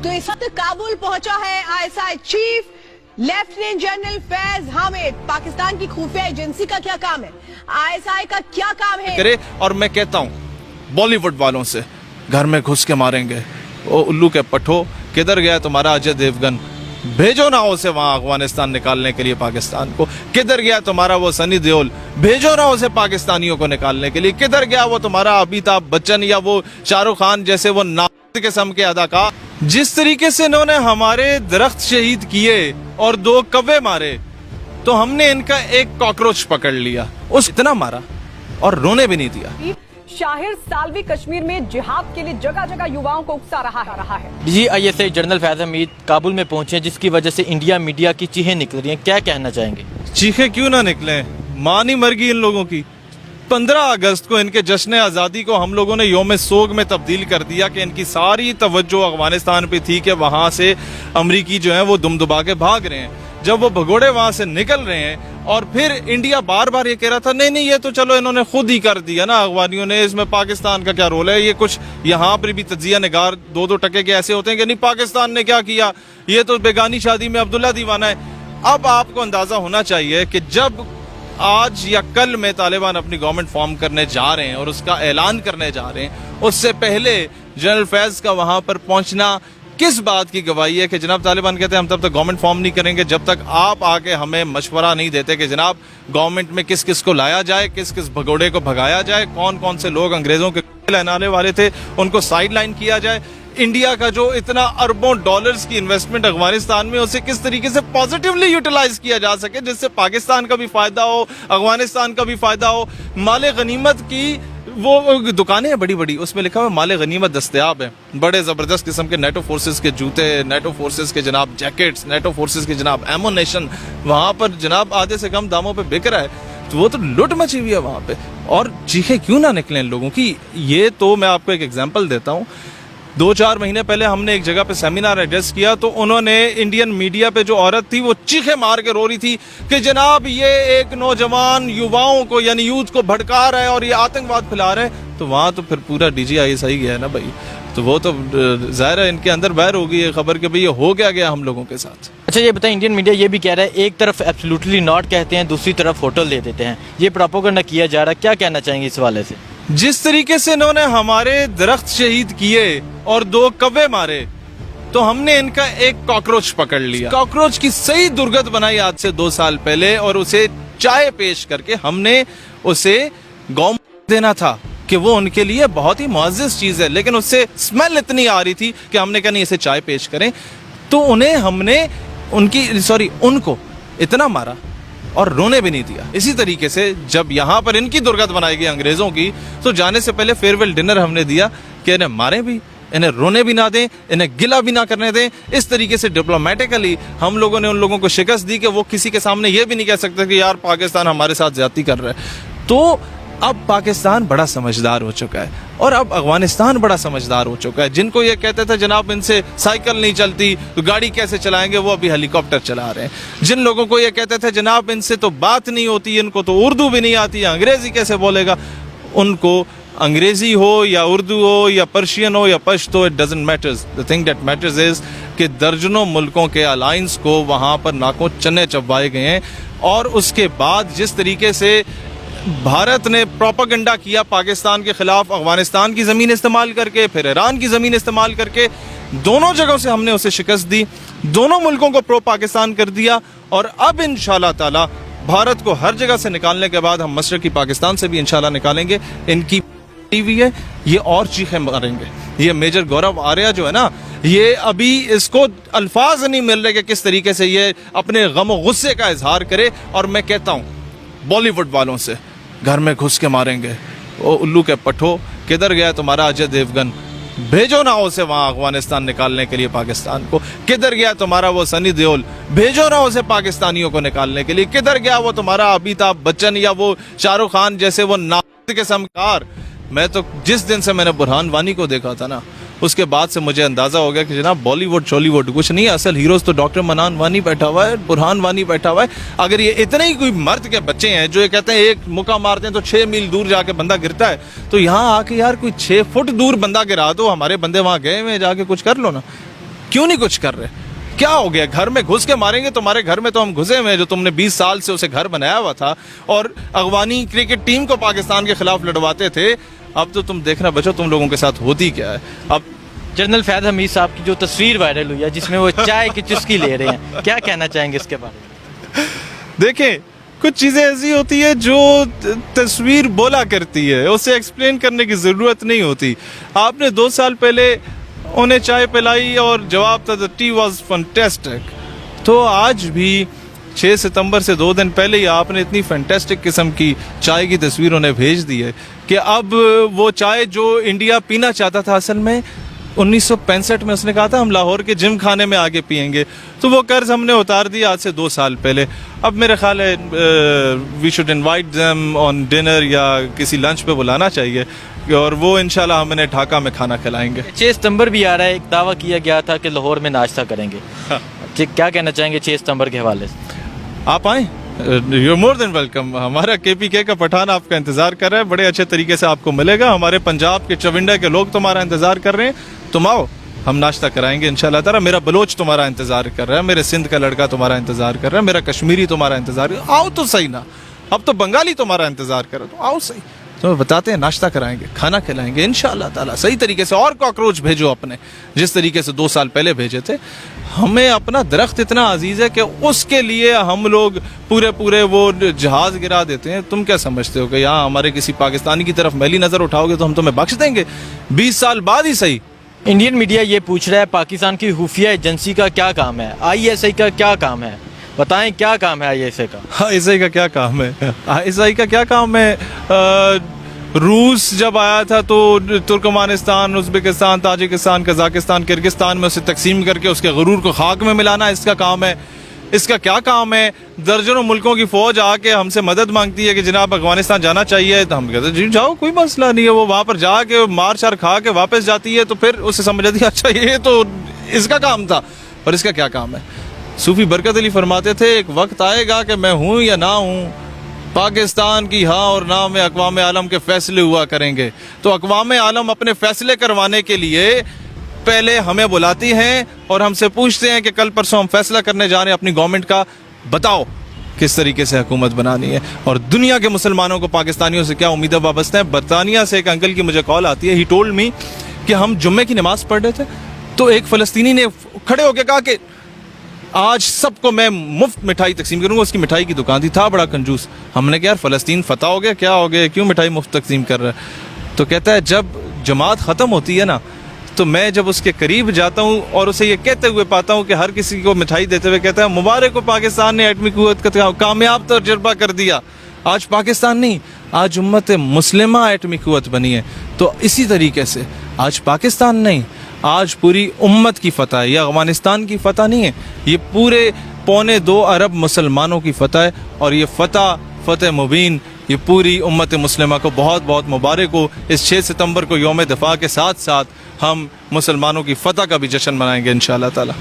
तो इस वक्त काबुल पहुंचा है ISI chief lieutenant general Faiz Hamid. Pakistan की खुफिया एजेंसी का क्या काम है, आईएसआई का क्या काम है करे। और मैं कहता हूँ बॉलीवुड वालों से, घर में घुस के मारेंगे। ओ उल्लू के पठो, किधर गया तुम्हारा अजय देवगन? भेजो ना उसे वहां अफगानिस्तान निकालने के लिए पाकिस्तान को। किधर गया तुम्हारा वो सनी देओल? भेजो ना उसे पाकिस्तानियों को निकालने के लिए। किधर गया वो तुम्हारा अमिताभ बच्चन या वो शाहरुख खान जैसे वो नाक किस्म के अदाकार? जिस तरीके से इन्होंने हमारे दरख्त शहीद किए और 2 कव्वे मारे, तो हमने इनका एक कॉकरोच पकड़ लिया, उस इतना मारा और रोने भी नहीं दिया। शाहिर सालवी कश्मीर में जिहाद के लिए जगह जगह युवाओं को उकसा रहा है। जी आईएसआई जनरल फैज हमीद काबुल में पहुंचे, जिसकी वजह से इंडिया मीडिया की चीखें निकल रही हैं, क्या कहना चाहेंगे? चीखें क्यों ना निकले, मां नहीं मर गई इन लोगों की। 15 अगस्त को इनके जश्न आज़ादी को हम लोगों ने योम सोग में तब्दील कर दिया कि इनकी सारी तवज्जो अफगानिस्तान पे थी कि वहां से अमरीकी जो है वो दुम दुबा के भाग रहे हैं। जब वो भगोड़े वहां से निकल रहे हैं और फिर इंडिया बार बार ये कह रहा था नहीं ये तो चलो इन्होंने खुद ही कर दिया ना अफगानियों ने, इसमें पाकिस्तान का क्या रोल है। ये कुछ यहाँ पर भी तजिया निगार 2-2 टके के ऐसे होते हैं कि नहीं पाकिस्तान ने क्या किया, ये तो बेगानी शादी में अब्दुल्ला दीवाना है। अब आपको अंदाजा होना चाहिए कि जब आज या कल में तालिबान अपनी गवर्नमेंट फॉर्म करने जा रहे हैं और उसका ऐलान करने जा रहे हैं, उससे पहले जनरल फैज का वहां पर पहुंचना किस बात की गवाही है कि जनाब तालिबान कहते हैं हम तब तक गवर्नमेंट फॉर्म नहीं करेंगे जब तक आप आके हमें मशवरा नहीं देते कि जनाब गवर्नमेंट में किस किस को लाया जाए, किस किस भगोड़े को भगाया जाए, कौन कौन से लोग अंग्रेजों के लाने वाले थे उनको साइड लाइन किया जाए। इंडिया का जो इतना अरबों डॉलर्स की इन्वेस्टमेंट अफगानिस्तान में, उसे किस तरीके से पॉजिटिवली यूटिलाइज किया जा सके जिससे पाकिस्तान का भी फायदा हो, अफगानिस्तान का भी फायदा हो। माले गनीमत की वो दुकानें हैं बड़ी बड़ी, उसमें लिखा हुआ माले गनीमत दस्तयाब है। बड़े जबरदस्त किस्म के नेटो फोर्सेस के जूते, नेटो फोर्सेस के जनाब जैकेट्स, नेटो फोर्सेस के जनाब एमोनेशन वहां पर जनाब आधे से कम दामों पे बिक रहा है। तो वो तो लुट मची हुई है वहां पे, और चीखें क्यों ना निकलें लोगों की। ये तो मैं आपको एक एग्जांपल देता हूँ। 2-4 महीने पहले हमने एक जगह पे सेमिनार एड्रेस किया तो उन्होंने इंडियन मीडिया पे जो औरत थी वो चीखे मार के रो रही थी कि जनाब ये एक नौजवान युवाओं को यानी यूथ को भड़का रहा है और ये आतंकवाद फैला रहे हैं। तो वहां तो फिर पूरा डीजी आईएसआई गया है ना भाई, तो वो तो जाहिर है इनके अंदर बहर हो गई है खबर कि भाई ये हो गया हम लोगों के साथ। अच्छा ये बताएं, इंडियन मीडिया ये भी कह रहा है एक तरफ एब्सोल्युटली नॉट कहते हैं, दूसरी तरफ होटल दे देते हैं, ये प्रोपेगेंडा किया जा रहा है, क्या कहना चाहेंगे इस हवाले से? जिस तरीके से इन्होंने हमारे दरख्त शहीद किए और 2 कव्वे मारे, तो हमने इनका एक कॉकरोच पकड़ लिया। कॉकरोच की सही दुर्गत बनाई आज से 2 साल पहले और उसे चाय पेश करके हमने उसे गौ देना था कि वो उनके लिए बहुत ही मुअज़्ज़ज़ चीज है, लेकिन उससे स्मेल इतनी आ रही थी कि हमने कहा नहीं इसे चाय पेश करें। तो उन्हें हमने उनको इतना मारा और रोने भी नहीं दिया। इसी तरीके से जब यहाँ पर इनकी दुर्गत बनाई गई अंग्रेजों की, तो जाने से पहले फेयरवेल डिनर हमने दिया कि इन्हें मारे भी, इन्हें रोने भी ना दें, इन्हें गिला भी ना करने दें। इस तरीके से डिप्लोमेटिकली हम लोगों ने उन लोगों को शिकस्त दी कि वो किसी के सामने ये भी नहीं कह सकते कि यार पाकिस्तान हमारे साथ ज्यादती कर रहा है। तो अब पाकिस्तान बड़ा समझदार हो चुका है और अब अफगानिस्तान बड़ा समझदार हो चुका है। जिनको ये कहते थे जनाब इनसे साइकिल नहीं चलती तो गाड़ी कैसे चलाएंगे, वो अभी हेलीकॉप्टर चला रहे हैं। जिन लोगों को ये कहते थे जनाब इनसे तो बात नहीं होती, इनको तो उर्दू भी नहीं आती, अंग्रेजी कैसे बोलेगा, उनको अंग्रेजी हो या उर्दू हो या पर्शियन हो या Pashto, it doesn't matters. The thing that matters is कि दर्जनों मुल्कों के अलायंस को वहां पर नाकों चने चबवाए गए हैं। और उसके बाद जिस तरीके से भारत ने प्रोपेगेंडा किया पाकिस्तान के खिलाफ, अफगानिस्तान की जमीन इस्तेमाल करके, फिर ईरान की जमीन इस्तेमाल करके, दोनों जगहों से हमने उसे शिकस्त दी, दोनों मुल्कों को प्रो पाकिस्तान कर दिया। और अब इंशाल्लाह ताला भारत को हर जगह से निकालने के बाद हम मशरकी पाकिस्तान से भी इंशाल्लाह निकालेंगे। इनकी टीवी है, ये और चीखें मारेंगे। ये मेजर गौरव आर्या जो है ना, ये अभी इसको अल्फाज नहीं मिल रहे कि किस तरीके से ये अपने गम गुस्से का इजहार करे। और मैं कहता हूँ बॉलीवुड वालों से, घर में घुस के मारेंगे। ओ उल्लू के पठो, किधर गया तुम्हारा अजय देवगन? भेजो ना उसे वहां अफगानिस्तान निकालने के लिए पाकिस्तान को। किधर गया तुम्हारा वो सनी देओल? भेजो ना उसे पाकिस्तानियों को निकालने के लिए। किधर गया वो तुम्हारा अमिताभ बच्चन या वो शाहरुख खान जैसे वो नाक के समकार? मैं तो जिस दिन से मैंने बुरहान वानी को देखा था ना, उसके बाद से मुझे अंदाजा हो गया कि जनाब बॉलीवुड शॉलीवुड कुछ नहीं, असल हीरोज तो डॉक्टर मनान वानी बैठा हुआ है, बुरहान वानी बैठा हुआ है। अगर ये इतने ही कोई मर्द के बच्चे हैं जो ये कहते हैं एक मुक्का मारते हैं तो 6 मील दूर जाके बंदा गिरता है, तो यहाँ आके यार कोई 6 फुट दूर बंदा गिरा दो। हमारे बंदे वहां गए हुए, जाके कुछ कर लो ना। क्यों नहीं कुछ कर रहे? क्या हो गया? घर में घुस के मारेंगे? तुम्हारे घर में तो हम घुसे हुए हैं, जो तुमने 20 साल से उसे घर बनाया हुआ था और अफगानी क्रिकेट टीम को पाकिस्तान के खिलाफ लड़वाते थे। अब तो तुम देखना बचो तुम लोगों के साथ होती क्या है। अब जनरल फैज हमीद साहब की जो तस्वीर वायरल हुई है जिसमें वो चाय की चुस्की ले रहे हैं, क्या कहना चाहेंगे इसके बारे में? देखें, कुछ चीज़ें ऐसी होती है जो तस्वीर बोला करती है, उसे एक्सप्लेन करने की ज़रूरत नहीं होती। आपने 2 साल पहले उन्हें चाय पिलाई और जवाब था द टी वॉज फैंटास्टिक। तो आज भी 6 सितंबर से 2 दिन पहले ही आपने इतनी फैंटास्टिक किस्म की चाय की तस्वीर उन्हें भेज दी है कि अब वो चाय जो इंडिया पीना चाहता था, असल में 1965 में उसने कहा था हम लाहौर के जिम खाने में आके पियेंगे, तो वो कर्ज हमने उतार दिया आज से 2 साल पहले। अब मेरा ख्याल है we should invite them on dinner या किसी लंच पे बुलाना चाहिए और वो इंशाल्लाह हम इन्हें ढाका में खाना खिलाएंगे। 6 सितंबर भी आ रहा है, एक दावा किया गया था कि लाहौर में नाश्ता करेंगे। क्या कहना चाहेंगे 6 सितंबर के हवाले से? आप आएँ, you are more than welcome. हमारा KPK का पठान आपका इंतजार कर रहा है, बड़े अच्छे तरीके से आपको मिलेगा। हमारे पंजाब के चविंडा के लोग तुम्हारा इंतजार कर रहे हैं, तुम आओ, हम नाश्ता कराएंगे इंशाल्लाह ताला। मेरा बलोच तुम्हारा इंतजार कर रहा है, मेरे सिंध का लड़का तुम्हारा इंतजार कर रहा है, मेरा कश्मीरी तुम्हारा इंतजार कर, आओ तो सही ना। अब तो बंगाली तुम्हारा इंतजार कर रहा है, तो आओ सही, तुम्हें बताते हैं, नाश्ता कराएंगे, खाना खिलाएंगे इंशाल्लाह ताला सही तरीके से। और कॉकरोच भेजो अपने, जिस तरीके से 2 साल पहले भेजे थे। हमें अपना दरख्त इतना अजीज है कि उसके लिए हम लोग पूरे वो जहाज गिरा देते हैं। तुम क्या समझते हो कि यहाँ हमारे किसी पाकिस्तानी की तरफ मैली नजर उठाओगे तो हम तुम्हें बख्श देंगे? 20 साल बाद ही सही। इंडियन मीडिया ये पूछ रहा है पाकिस्तान की खुफिया एजेंसी का क्या काम है, ISI का क्या काम है? बताएं क्या काम है ISI का? ISI का क्या काम है? ISI का क्या काम है? रूस जब आया था तो Turkmenistan, Uzbekistan, Tajikistan, Kazakhstan, Kyrgyzstan में उसे तकसीम करके उसके गरूर को खाक में मिलाना इसका काम है। इसका क्या काम है? दर्जनों मुल्कों की फौज आके हमसे मदद मांगती है कि जनाब अफगानिस्तान जाना चाहिए, तो हम कहते हैं जी जाओ, कोई मसला नहीं है। वो वहाँ पर जाके मार शार खा के वापस जाती है, तो फिर उसे समझ आती है अच्छा ये तो इसका काम था। और इसका क्या काम है? सूफी बरकत अली फरमाते थे एक वक्त आएगा कि मैं हूँ या ना हूँ, पाकिस्तान की हाँ और ना में अक़वाम आलम के फैसले हुआ करेंगे। तो अक़वाम आलम अपने फैसले करवाने के लिए पहले हमें बुलाती हैं और हमसे पूछते हैं कि कल परसों हम फैसला करने जा रहे हैं अपनी गवर्नमेंट का, बताओ किस तरीके से हुकूमत बनानी है। और दुनिया के मुसलमानों को पाकिस्तानियों से क्या उम्मीदें वाबस्ता हैं? बरतानिया से एक अंकल की मुझे कॉल आती है, ही टोल्ड मी कि हम जुम्मे की नमाज पढ़ रहे थे तो एक फ़लस्तीनी ने खड़े होकर कहा कि आज सबको मैं मुफ्त मिठाई तकसीम करूंगा। उसकी मिठाई की दुकान थी, था बड़ा कंजूस। हमने कहा यार फ़लस्तीन फतह हो गया, क्या हो गया, क्यों मिठाई मुफ्त तकसीम कर रहा है? तो कहता है जब जमात ख़त्म होती है ना, तो मैं जब उसके करीब जाता हूँ और उसे ये कहते हुए पाता हूँ कि हर किसी को मिठाई देते हुए कहता है मुबारक हो, पाकिस्तान ने एटमी क़ुव्वत का कामयाब तजुर्बा कर दिया। आज पाकिस्तान नहीं, आज उम्मत मुस्लिमा एटमी क़ुव्वत बनी है। तो इसी तरीके से आज पाकिस्तान नहीं, आज पूरी उम्मत की फतह है। ये अफगानिस्तान की फतह नहीं है, ये पूरे 2.25 अरब मुसलमानों की फतह है। और ये फतह मुबीन ये पूरी उम्मत मुस्लिमा को बहुत बहुत मुबारक हो। इस 6 सितंबर को यौम दिफा के साथ साथ हम मुसलमानों की फतह का भी जश्न मनाएंगे इंशाअल्लाह ताला।